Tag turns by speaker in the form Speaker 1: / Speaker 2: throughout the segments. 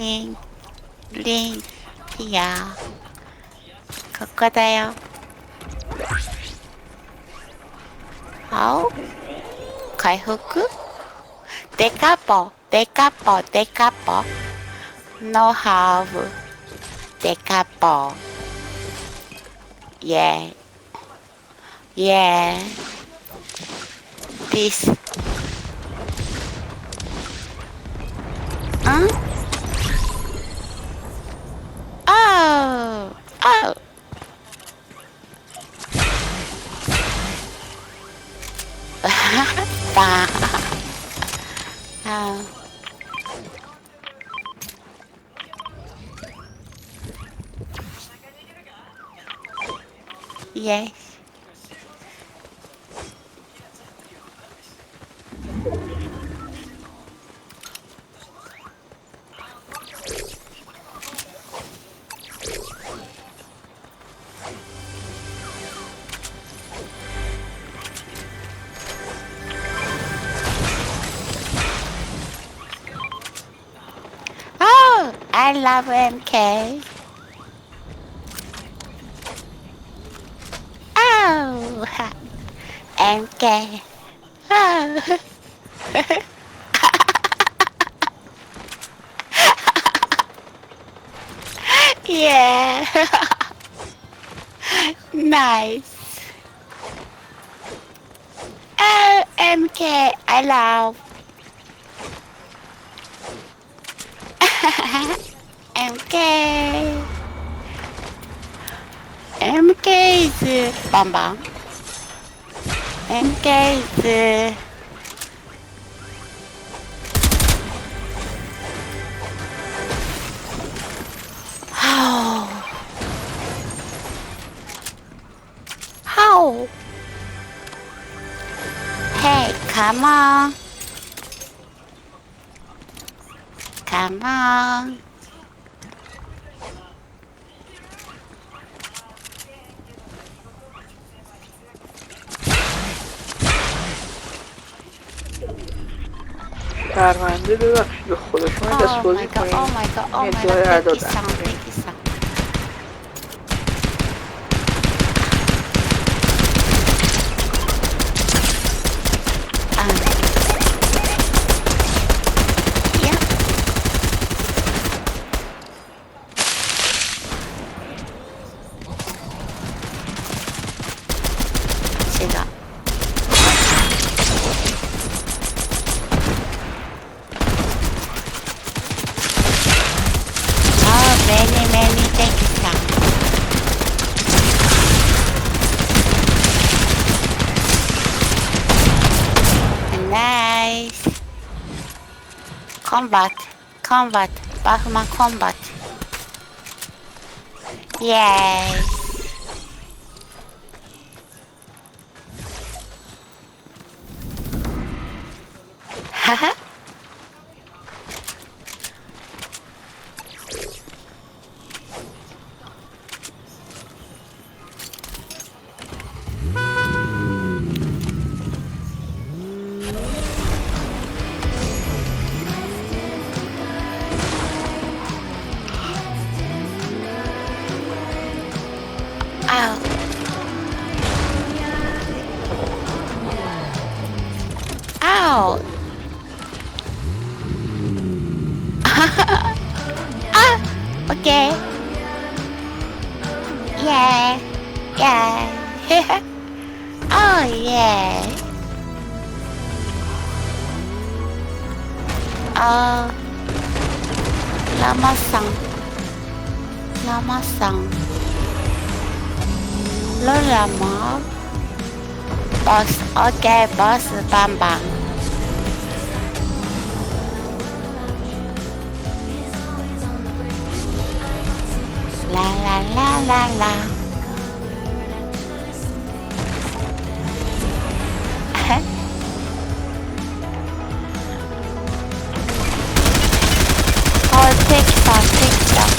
Speaker 1: 링, 링, 피야. 거거다요. 아우, 가이후크? 데카포, 데카포, 데카포. No have, 데카포. Yeah, yeah. This, 응? Oh, oh. Bah. Oh, yes. Oh, I love MK. Oh, MK. Oh. Yeah. Nice. Oh, MK, I love. MK. MK is Bambang. MK is how? How? Hey, come on. Come on.
Speaker 2: شرمنده ببخشید به خدا شما دست
Speaker 1: Oh my
Speaker 2: بازی
Speaker 1: god, oh
Speaker 2: کنین
Speaker 1: my god, oh
Speaker 2: این
Speaker 1: my
Speaker 2: ادعای
Speaker 1: god, thank you
Speaker 2: عدادم
Speaker 1: son, thank you son. Yeah, 제가. Oh, many, many, thank you son. Nice. Combat, combat, Bachman combat. Yes. Haha. Ow. Ow. Ah, okay. Yeah. Yeah. Oh, yeah. Oh, lama-sang. Lama-sang. Lo lama. Boss. Okay, boss. Bang bang. La la la la la. Oh, TikTok, TikTok.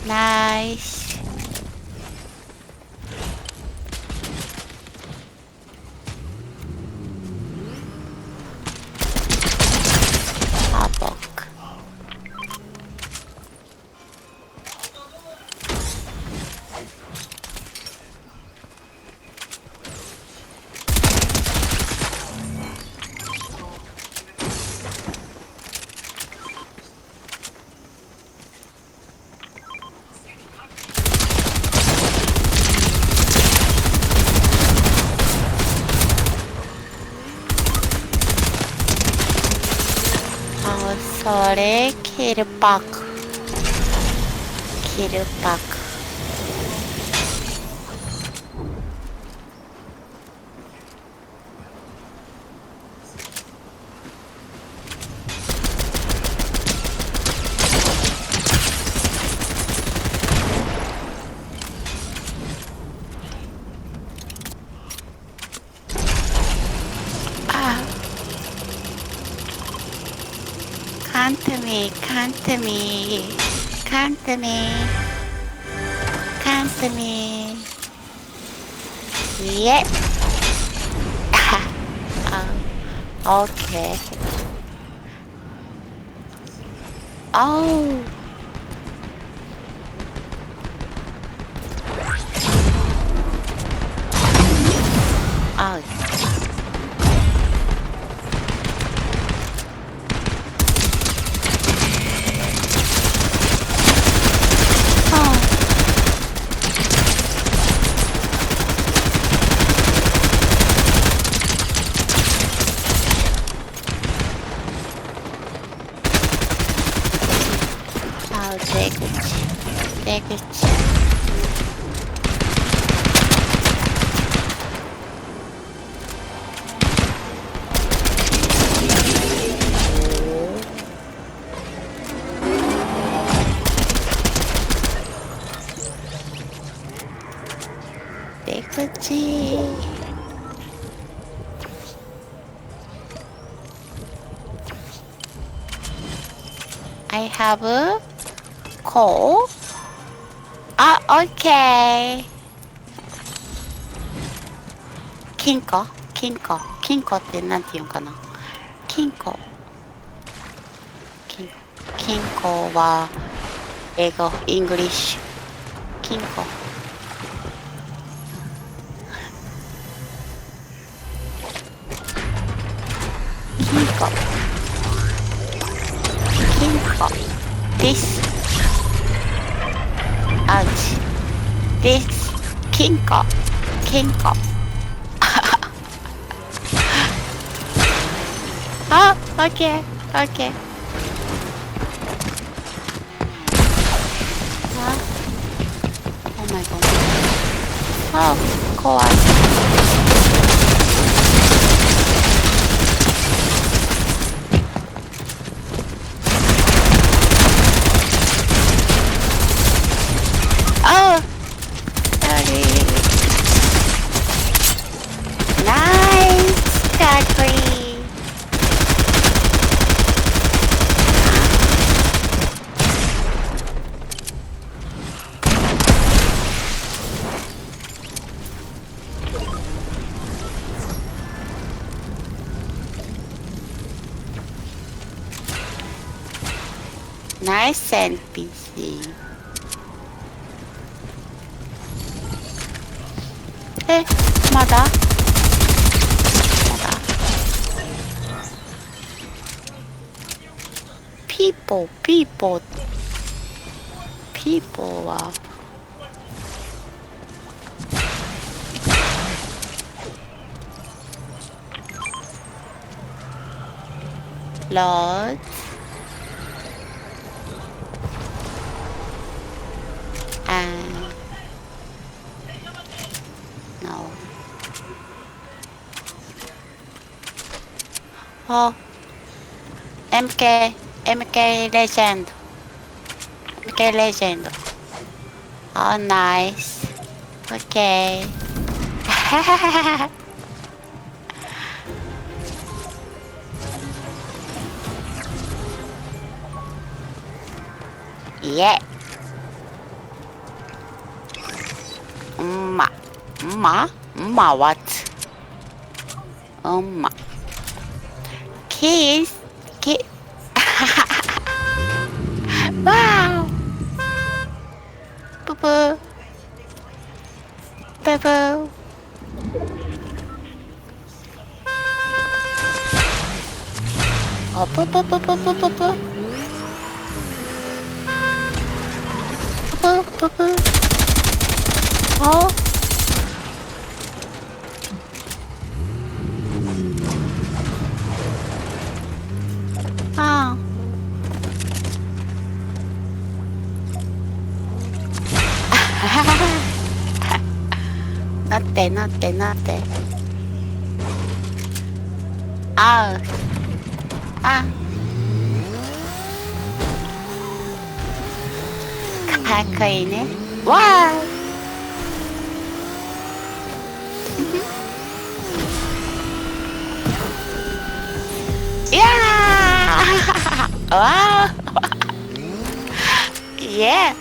Speaker 1: Nice. 저를 키르파크. 키르파크. Can't me, can't me, can't me, can't me. Yeah. Okay. Oh. Oh. 되겠지. 되겠지. I have a call. Ah, okay. 金庫ってなんて言うんかな。金庫は英語、イングリッシュ。金庫。This. Ouch. This. 金庫。あ、OK。Oh my god. あ、怖い。Oh, sorry. Nice, Godfrey. Nice NPC. まだピーポーはローズOh, MK Legend. Oh, nice. Okay. Yeah. What? Kiss. Wow. Boo boo. Boo boo. Oh, boo boo boo boo boo boo boo. Boo boo boo. Oh. てなってなってあうあかっこいいねわーいやーわーイエー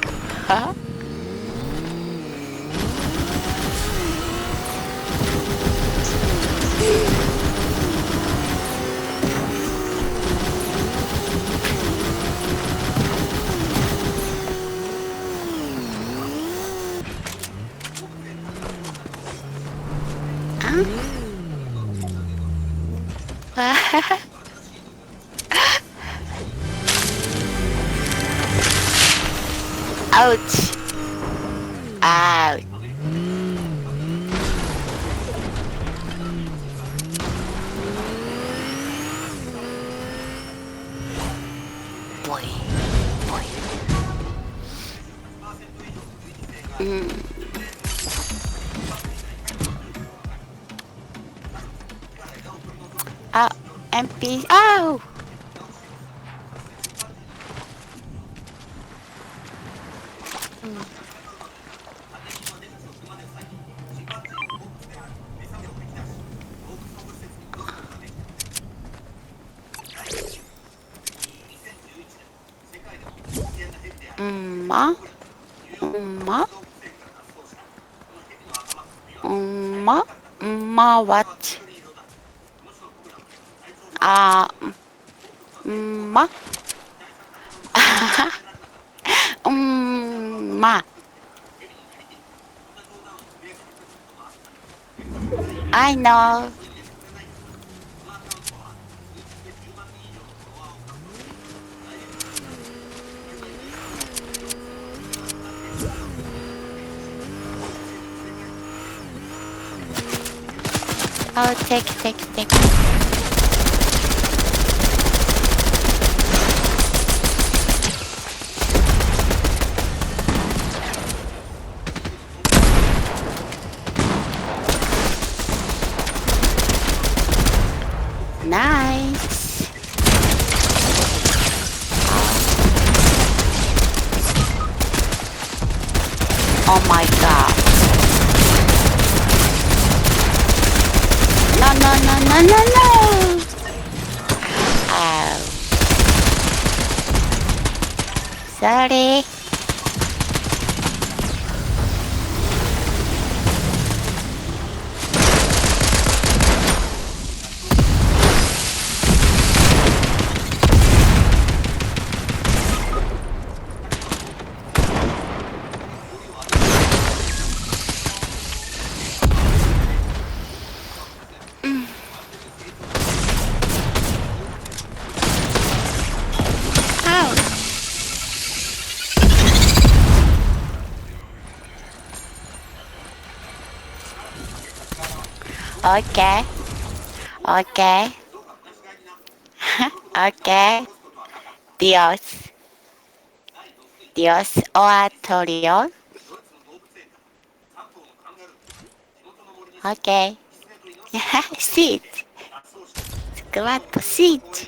Speaker 1: アウチあーボイボイあ MP あうまわちあままI know Oh take Nice Oh my god No Oh Sorry Okay Okay Okay Dios oratorio Okay Sit Squat Sit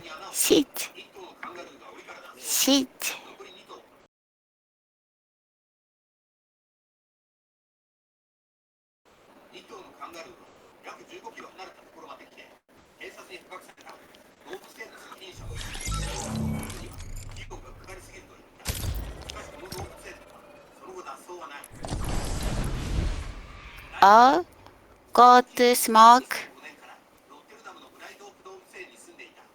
Speaker 1: Oh Go to smoke